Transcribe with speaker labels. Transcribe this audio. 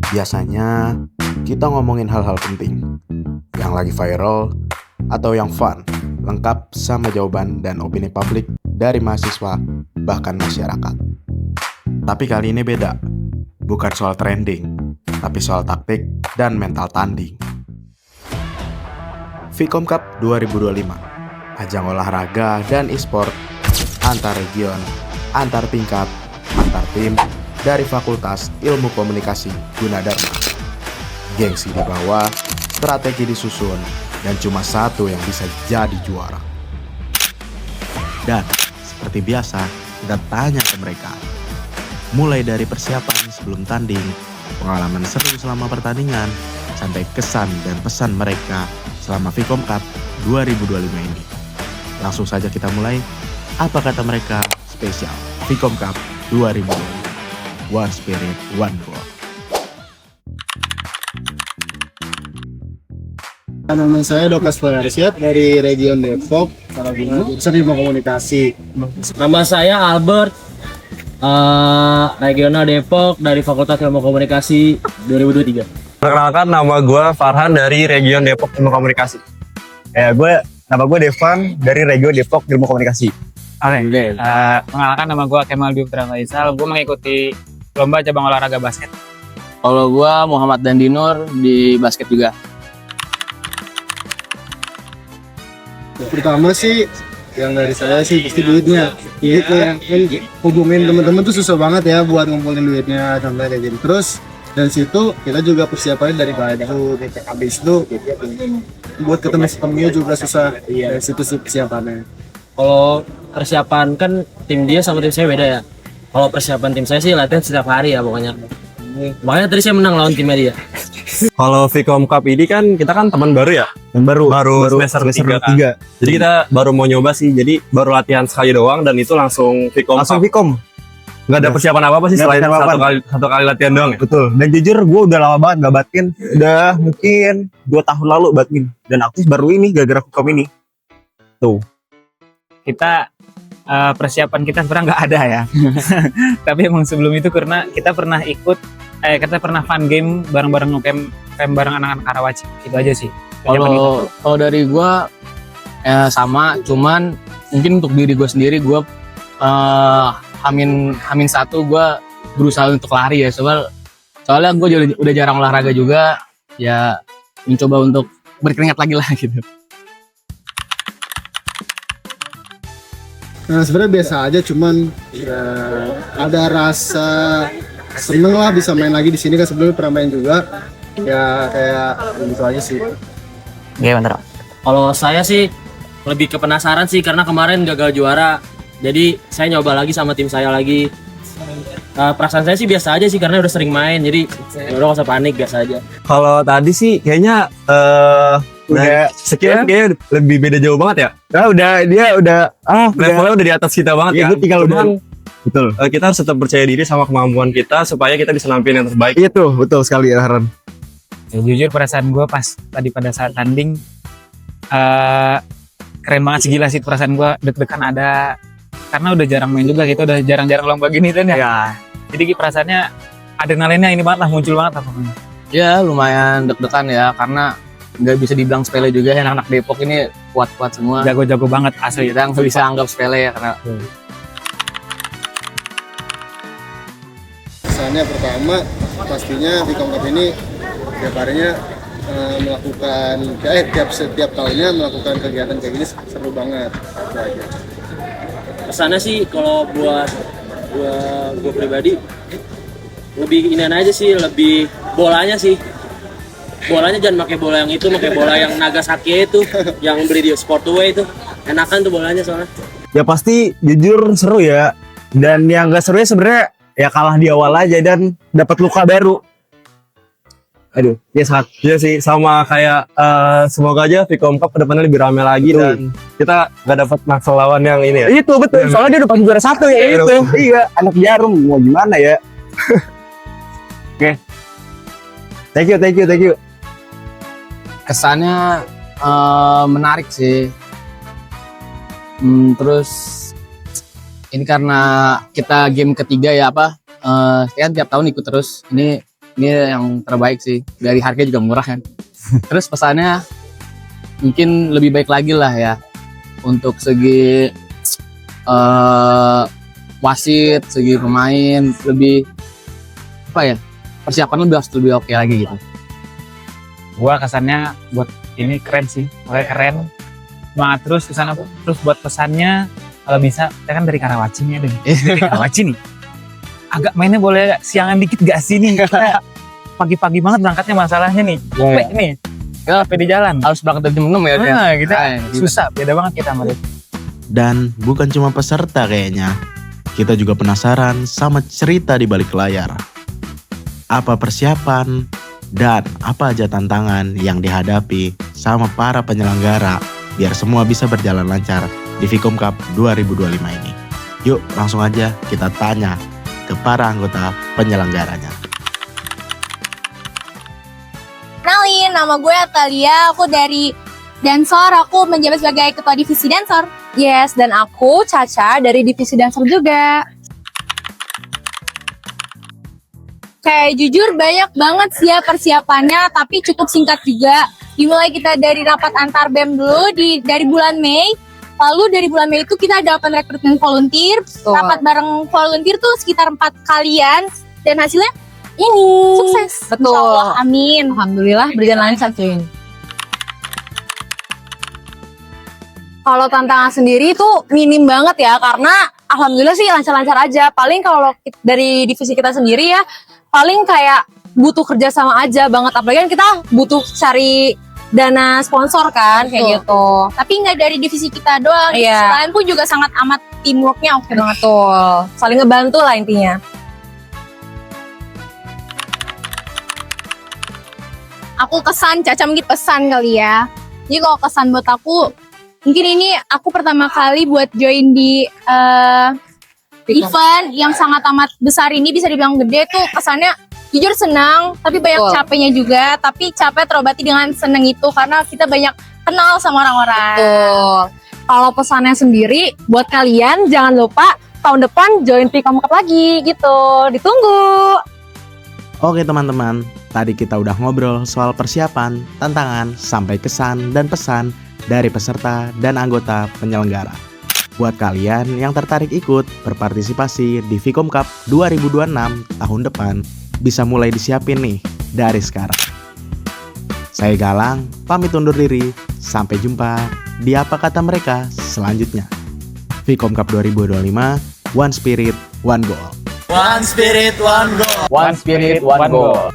Speaker 1: Biasanya kita ngomongin hal-hal penting yang lagi viral atau yang fun, lengkap sama jawaban dan opini publik dari mahasiswa bahkan masyarakat. Tapi kali ini beda, bukan soal trending, tapi soal taktik dan mental tanding. Vkom Cup 2025, ajang olahraga dan e-sport antar region, antar tingkat, antar tim dari Fakultas Ilmu Komunikasi Gunadarma. Gengsi di bawah, strategi disusun, dan cuma satu yang bisa jadi juara. Dan seperti biasa, kita tanya ke mereka. Mulai dari persiapan sebelum tanding, pengalaman seru selama pertandingan, sampai kesan dan pesan mereka selama Vkom Cup 2025 ini. Langsung saja kita mulai. Apa kata mereka spesial Vkom Cup 2025? One Spirit, One Goal.
Speaker 2: Nama saya Dokas Falarsiat dari Region Depok, jurusan Ilmu Komunikasi.
Speaker 3: Nama saya Albert, Regional Depok dari Fakultas Ilmu Komunikasi 2023.
Speaker 4: Perkenalkan, nama gue Farhan dari Region Depok Ilmu Komunikasi. Nama gue Devan dari Region Depok Ilmu Komunikasi.
Speaker 5: Oke, perkenalkan nama gue Kemal Dwi Putra Faisal. Gue mengikuti lomba cabang olahraga basket.
Speaker 3: Kalau gua Muhammad Dandinur di basket juga.
Speaker 2: Pertama sih, yang dari saya sih pasti duitnya. Gitu ya, kan hubungin teman-teman tuh susah banget ya buat ngumpulin duitnya, contohnya kayak gitu. Terus dari situ kita juga persiapannya dari baju, habis itu buat ketemunya juga susah. Dari situ sih persiapannya.
Speaker 3: Kalau persiapan kan tim dia sama tim saya beda ya. Kalau persiapan tim saya sih latihan setiap hari ya pokoknya. Makanya tadi saya menang lawan timnya dia.
Speaker 4: Kalau Vkom Cup ini kan kita kan teman baru ya, baru semester 3 kan. Jadi kita baru mau nyoba sih, jadi baru latihan sekali doang dan itu langsung Vkom Cup.
Speaker 6: Vkom.
Speaker 4: Nggak ada persiapan apa-apa sih selain satu kali latihan doang ya?
Speaker 6: Betul. Dan jujur gue udah lama banget gak badmin. Udah mungkin 2 tahun lalu badmin. Dan aktif baru ini gara-gara Vkom ini. Tuh.
Speaker 5: Kita persiapan kita sebenarnya nggak ada ya. Tapi emang sebelum itu karena kita pernah fun game bareng-bareng ngecamp bareng anak-anak Karawaci. Itu aja sih.
Speaker 3: Kalau dari gua sama, cuman mungkin untuk diri gua sendiri gua hamin satu gua berusaha untuk lari ya, soalnya gua udah jarang olahraga juga ya, mencoba untuk berkeringat lagi lah gitu.
Speaker 2: Nah sebenarnya biasa aja, cuman ya, ada rasa seneng lah bisa main lagi di sini, kan sebelumnya pernah main juga. Ya kayak gitu aja sih.
Speaker 5: Gimana?
Speaker 3: Kalau saya sih lebih ke penasaran sih karena kemarin gagal juara. Jadi saya nyoba lagi sama tim saya lagi. Perasaan saya sih biasa aja sih karena udah sering main. Jadi udah gak usah panik, biasa aja.
Speaker 4: Kalau tadi sih kayaknya udah sekian kayaknya lebih beda jauh banget ya.
Speaker 6: Dia udah
Speaker 4: Levelnya udah di atas kita banget ya.
Speaker 6: Tinggal
Speaker 4: Cuman,
Speaker 6: betul.
Speaker 4: kita harus tetap percaya diri sama kemampuan kita supaya kita bisa nampilin yang terbaik.
Speaker 6: Itu betul sekali ya, Haran.
Speaker 5: Ya, jujur perasaan gue pas tadi pada saat tanding keren banget sih, gila sih perasaan gue, deg-degan ada karena udah jarang main juga gitu, udah jarang-jarang lomba gini kan ya. Jadi perasaannya adrenalinnya ini banget lah, muncul banget apa pokoknya.
Speaker 3: Ya lumayan deg-degan ya karena nggak bisa dibilang sepele juga ya, anak-anak Depok ini kuat-kuat semua.
Speaker 5: Jago-jago banget asli.
Speaker 3: Kita nggak bisa anggap sepele ya karena
Speaker 2: Kesannya pertama pastinya Vkom Cup ini tiap harinya melakukan setiap tahunnya melakukan kegiatan kayak gini seru banget. Itu aja.
Speaker 3: kesannya sih kalau buat gua pribadi lebih inian aja sih, lebih bolanya jangan pakai bola yang itu, pakai bola yang Nagasaki itu yang beli di Sportway itu, enakan tuh bolanya soalnya.
Speaker 6: Ya pasti jujur seru ya. Dan yang gak serunya sebenarnya ya kalah di awal aja dan dapat luka baru. Aduh, ya sangat.
Speaker 4: Iya sih, sama kayak semoga aja Vkom Cup kedepannya lebih ramai lagi. Betul. Dan kita nggak dapat Maxwell lawan yang ini ya.
Speaker 6: Itu betul, soalnya dia udah pasti juara 1 ya itu. Iya, anak Jarum mau gimana ya. Oke. Thank you.
Speaker 3: Kesannya menarik sih. Terus ini karena kita game ketiga ya kan tiap tahun ikut terus. Ini
Speaker 7: ini yang terbaik sih, dari harga juga murah kan. Terus pesannya mungkin lebih baik lagi lah ya untuk segi wasit, segi pemain, lebih apa ya, persiapan lebih oke lagi gitu.
Speaker 5: Gua kesannya buat ini keren sih, pokoknya keren. Semangat terus ke sana. Terus buat pesannya kalau bisa, kita kan dari Karawaci nih, dari Karawaci nih. Agak mainnya boleh agak siangan dikit gak sih nih? Kita pagi-pagi banget berangkatnya masalahnya nih. Capek nih. Capek di jalan.
Speaker 7: Harus berangkat jam 6 ya.
Speaker 5: Nah, kita
Speaker 7: gitu.
Speaker 5: susah, beda banget kita sama dia.
Speaker 1: Dan bukan cuma peserta kayaknya, kita juga penasaran sama cerita di balik layar. Apa persiapan dan apa aja tantangan yang dihadapi sama para penyelenggara biar semua bisa berjalan lancar di Vkom Cup 2025 ini. Yuk langsung aja kita tanya ke para anggota penyelenggaranya.
Speaker 8: Kenalin, nama gue Atalia, aku dari Dansor, aku menjabat sebagai ketua divisi Dansor.
Speaker 9: Yes, dan aku Caca dari divisi dancer juga.
Speaker 8: Kayak jujur banyak banget sih ya persiapannya, tapi cukup singkat juga. Dimulai kita dari rapat antar BEM dulu dari bulan Mei. Lalu dari bulan Mei itu kita ada open rekrutmen volunteer. Rapat bareng volunteer tuh sekitar 4 kalian. Dan hasilnya ini sukses.
Speaker 9: Betul.
Speaker 8: Insyaallah, amin.
Speaker 9: Alhamdulillah berjalan lancar cuy. Kalau tantangan sendiri tuh minim banget ya, karena alhamdulillah sih lancar-lancar aja. Paling kalau dari divisi kita sendiri ya, paling kayak butuh kerjasama aja banget. Apalagi kan kita butuh cari dana sponsor kan, kayak gitu.
Speaker 8: Tapi nggak dari divisi kita doang.
Speaker 9: Iya.
Speaker 8: Kalian pun juga sangat amat teamworknya oke banget.
Speaker 9: Betul. Saling ngebantu lah intinya.
Speaker 8: Aku kesan, Caca mungkin pesan kali ya. Jadi kalau kesan buat aku, mungkin ini aku pertama kali buat join di event yang sangat amat besar ini, bisa dibilang gede tuh. Kesannya jujur senang, tapi banyak
Speaker 9: Betul.
Speaker 8: capeknya juga. Tapi capek terobati dengan seneng itu, karena kita banyak kenal sama orang-orang.
Speaker 9: Betul. Kalau pesannya sendiri buat kalian jangan lupa tahun depan join Vkom Cup lagi gitu. Ditunggu.
Speaker 1: Oke teman-teman, tadi kita udah ngobrol soal persiapan, tantangan, sampai kesan dan pesan dari peserta dan anggota penyelenggara. Buat kalian yang tertarik ikut berpartisipasi di Vkom Cup 2026 tahun depan, bisa mulai disiapin nih dari sekarang. Saya Galang, pamit undur diri. Sampai jumpa di Apa Kata Mereka selanjutnya. Vkom Cup 2025, One Spirit, One Goal.
Speaker 7: One spirit, one goal.